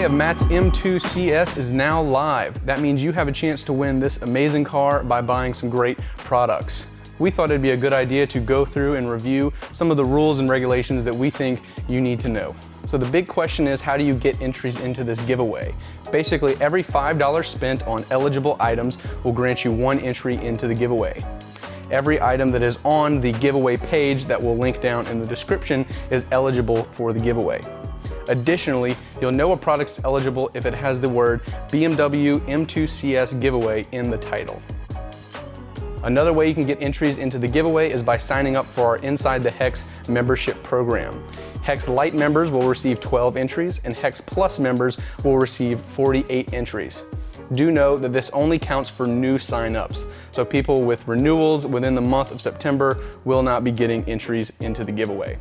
of Matt's M2CS is now live. That means you have a chance to win this amazing car by buying some great products. We thought it'd be a good idea to go through and review some of the rules and regulations that we think you need to know. So the big question is, how do you get entries into this giveaway? Basically, every $5 spent on eligible items will grant you 1 entry into the giveaway. Every item that is on the giveaway page that will link down in the description is eligible for the giveaway. Additionally, you'll know a product's eligible if it has the word BMW M2CS giveaway in the title. Another way you can get entries into the giveaway is by signing up for our Inside the Hex membership program. Hex Lite members will receive 12 entries and Hex Plus members will receive 48 entries. Do know that this only counts for new sign-ups, so people with renewals within the month of September will not be getting entries into the giveaway.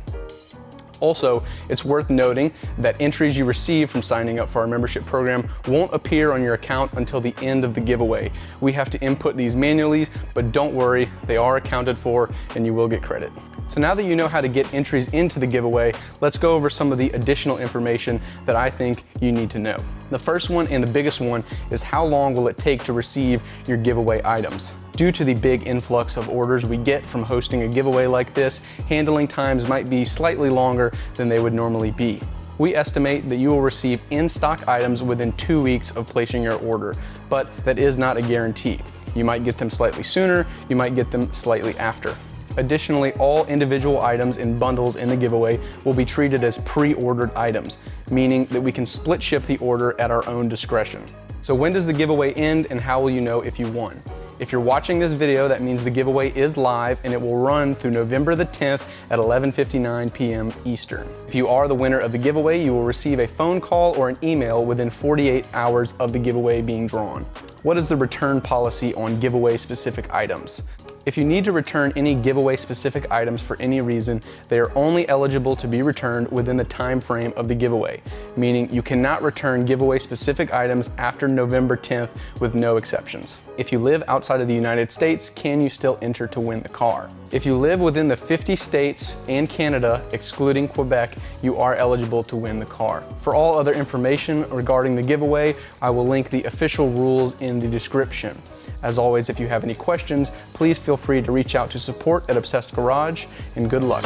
Also, it's worth noting that entries you receive from signing up for our membership program won't appear on your account until the end of the giveaway. We have to input these manually, but don't worry, they are accounted for and you will get credit. So now that you know how to get entries into the giveaway, let's go over some of the additional information that I think you need to know. The first one and the biggest one is how long will it take to receive your giveaway items? Due to the big influx of orders we get from hosting a giveaway like this, handling times might be slightly longer than they would normally be. We estimate that you will receive in-stock items within 2 weeks of placing your order, but that is not a guarantee. You might get them slightly sooner, you might get them slightly after. Additionally, all individual items in bundles in the giveaway will be treated as pre-ordered items, meaning that we can split ship the order at our own discretion. So when does the giveaway end and how will you know if you won? If you're watching this video, that means the giveaway is live and it will run through November the 10th at 11:59 p.m. Eastern. If you are the winner of the giveaway, you will receive a phone call or an email within 48 hours of the giveaway being drawn. What is the return policy on giveaway specific items? If you need to return any giveaway specific items for any reason, they are only eligible to be returned within the time frame of the giveaway, meaning you cannot return giveaway specific items after November 10th with no exceptions. If you live outside of the United States, can you still enter to win the car? If you live within the 50 states and Canada, excluding Quebec, you are eligible to win the car. For all other information regarding the giveaway, I will link the official rules in the description. As always, if you have any questions, please feel free to reach out to support at Obsessed Garage, and good luck.